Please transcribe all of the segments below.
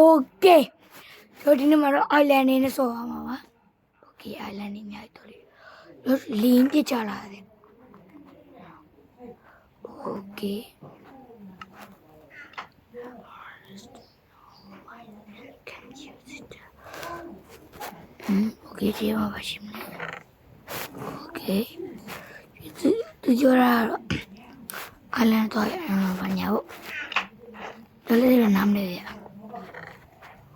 Okay တို့ဒီနေ့မှာတော့ island နေနဲ့ဆော်ရမှာပါ Okay island နေအများကြီးတို့လင်းပြချလာတယ် Okay Okay ဒီမှာပါရှိမလဲ Okay သူပြောတာတော့ island တော့ရအောင်ပါညာပေါ့တော်လေးနားမလဲရ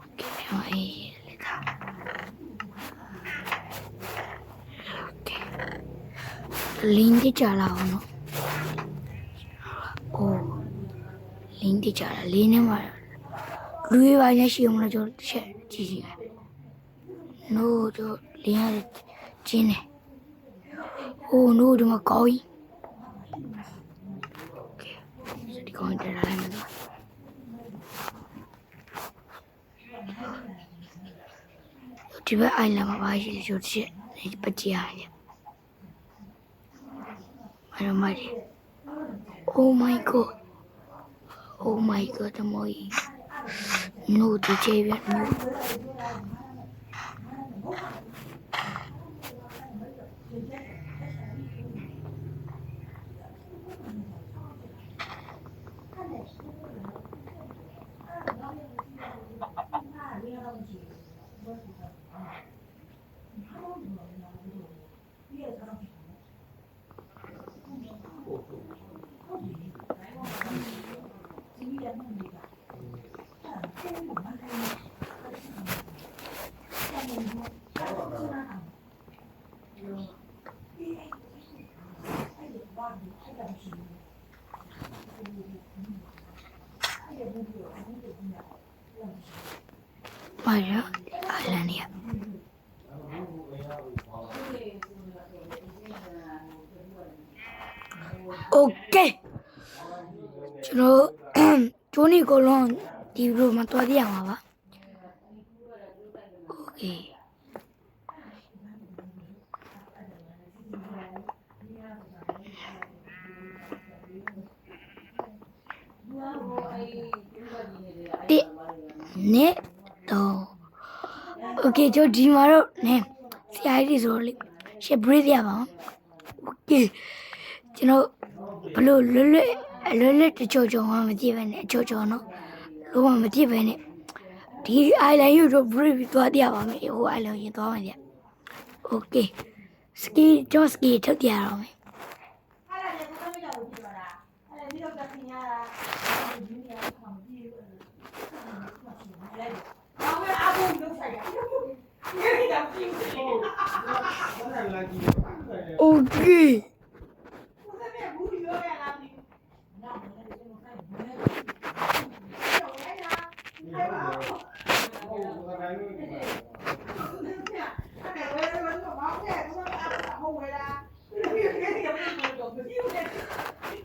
Okay ဟိုအေးလက်ထား Okay လင်းပြချလာအောင်နော် Oh လင်းပြချလာလင်းနေမှာလူရပါရရှိအောင်လို့ကျွန်တော်ချက်ကြည့်ကြည့်မယ် No တို့လင်းရကျင်းနေ Oh no ဒီမှာကောင်းကြီး Okay ဒီကောင်းတယ်လိုက်မယ်တော့ဒီဘက် island မှာပါရှိတယ်ကျွန်တော်ချက်ပကြရတယ်မရမရီ Oh my god Oh my god တမိုး No ဒီချေပြ No Maria Alania Okay ကျွန်တော်ဂျိုနီကိုလုံးဒီလိုမှတွားပြရမှာပါ Okay ဒီနဲ့တော့ Okay ကျွန်တော်ဒီမှာတော့နဲဆရာကြီးဆိုတော့လေရှေ့ breathe ရပါအောင် Okay ကျွန်တော်ဘလို့လွတ်လွတ်တချို့မှမကြည့်ပဲနဲ့အချို့နော်လုံးဝမကြည့်ပဲနဲ့ဒီ island ရုပ်တော့ breathe သွားပြပါမယ်ဟို island ရင်သွားမယ်ဗျ Okay ski ကျွန်တော် ski ထုတ်ပြရအောင်မယ်Okay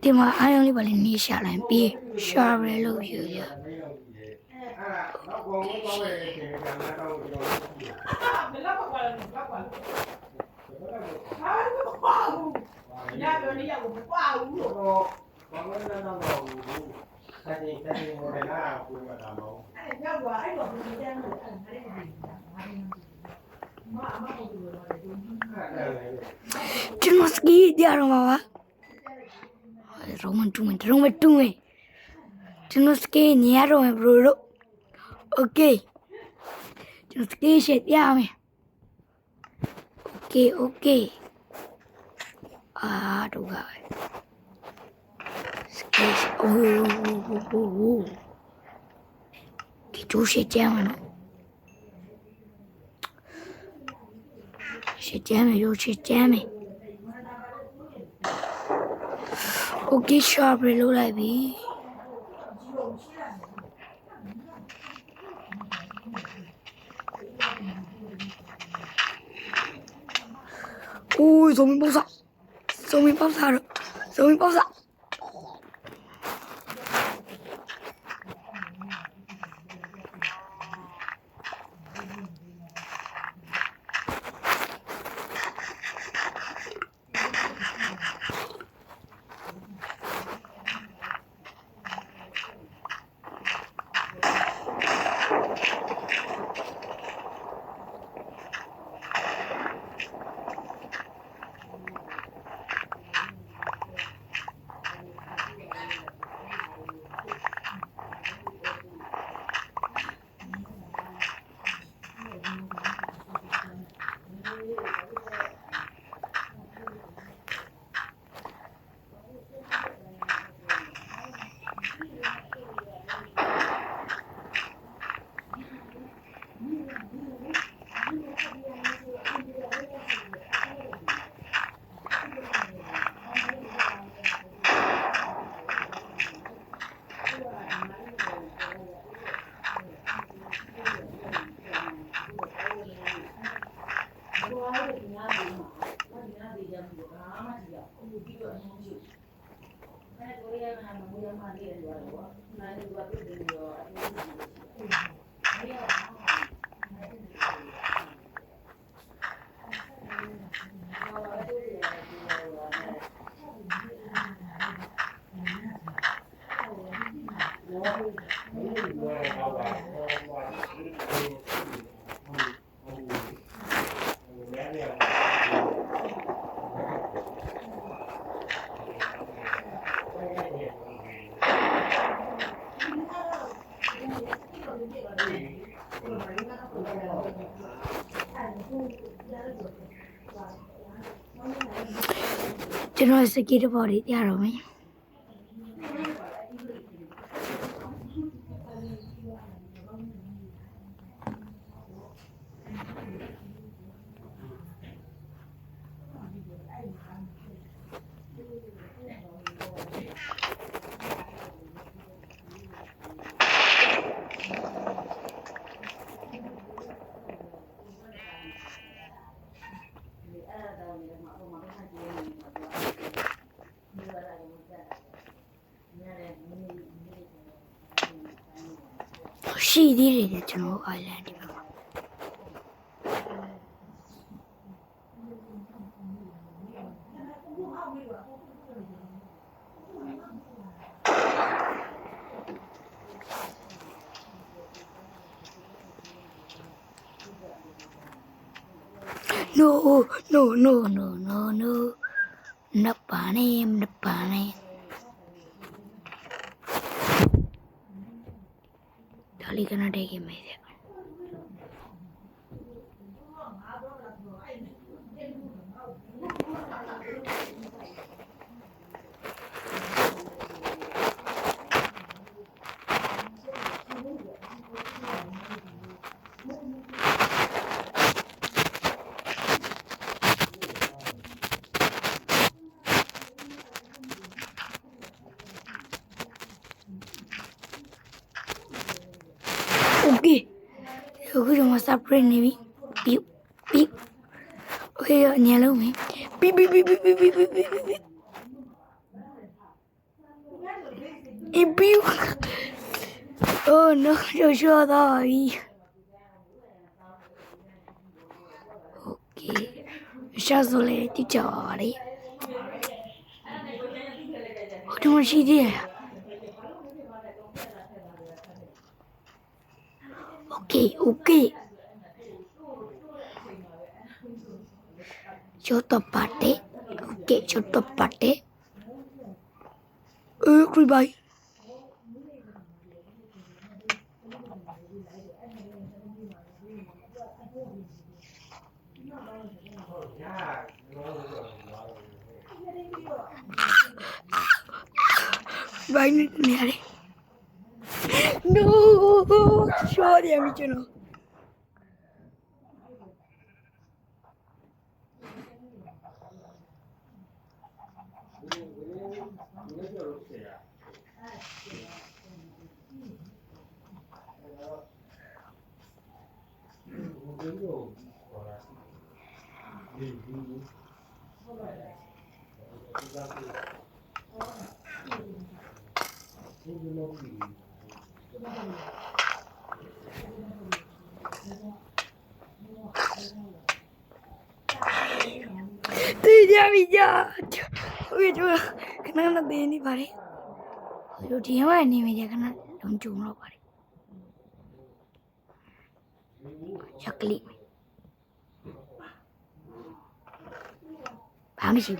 ဒီမှာအားလုံးလေးပါလေနေရှာလိုက်ပြီး share လို့ပြောရကျွန်တော် ski ကြရမှာပါRoman 2 minutesကျွန်တော် ski ညရတော့မယ် bro တို့ Okay ကျွန်တော် ski ရှေ့ပြမယ် Okay တော့က ski ဒီကျိုးရှေ့ကျမ်းမနော်ရှေ့ကျမ်းမယ်ရုပ်ရှေ့ကျမ်းမယ် Okay sharp လို့လိုက်ပြီโอ้ยzombie爆炸了 โ ကျွန်တော်စကီတဘော်လေးတရားတော့မယ်ရှိသေးတယ်ကျွန်တော် island ဒီဘက်မှာno နပ်ပါနေဒါလေးကနတဲ့ခင်မေးတယ်Okay. Aku cuma subscribe ni, pip. Okay, nyala ni. Pip. Pip. Oh no, Joshua dah. Okay. Shazole dicari. Aku masih dia. Okay. Choto pate. Okay, choto pate. Goodbye. Bye, Nari. No, sorry, amici no. Tidak bisa. Oke coba kenapa ini pare? Kalau dia mah ini meja kena loncung lo pare. Cakli. Paham sih?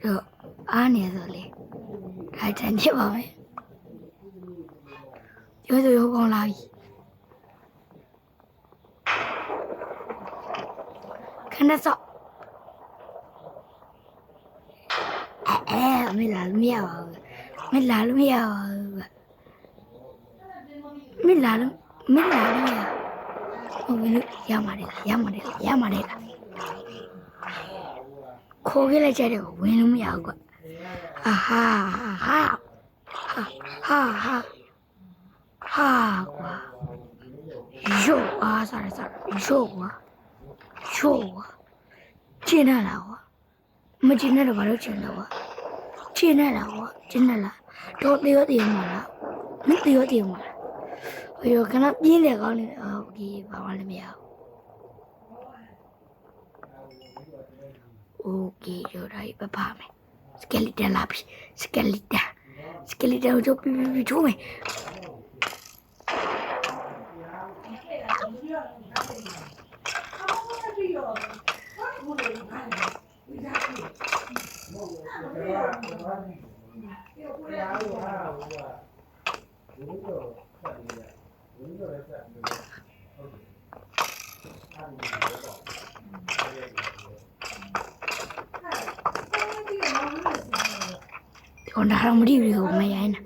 Yo, aneh soalnya. Kajian dia apa? Yo kong lagi. Kena sok. Mới làm mèo mà đây là khô cái này chơi được quên nó mèo quá ha quá yo sao quá trên này là quá mà trên này là vào đâu trên đâu á trên này là quá trên này là တော့တေရောတေရောမှာလားမတေရောတေရောမှာလားဟိုကနပြင်းတယ်ကောင်းနေโอเคဘာမှလည်းမရဘူးโอเคရောဒါကြီးပပမယ်စကယ်လီတန်လာပြီစကယ်လီတန်ကိုချုပ်ပြီးချိုးမယ်còn đã không đi được mày ấy nè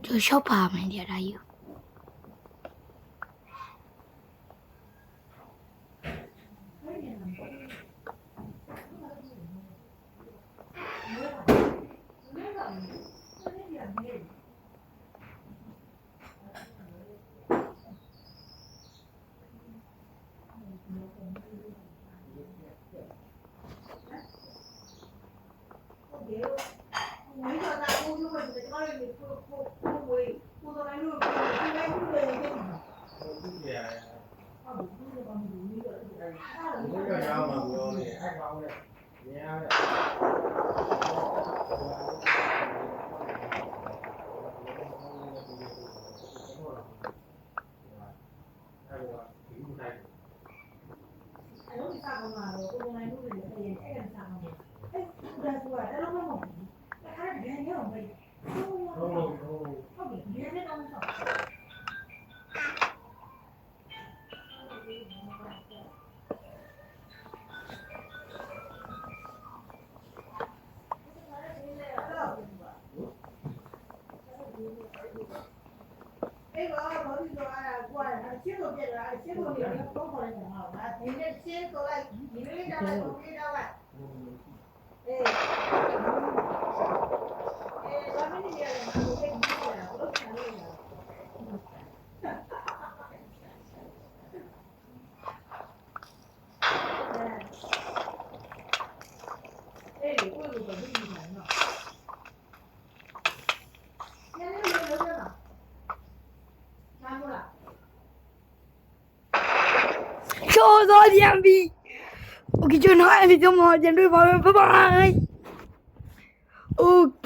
cho shop à mày đi ở đây cho rồi đi em đi ok chưa nói em thì cho mọi chuyện đôi vào bye bye ok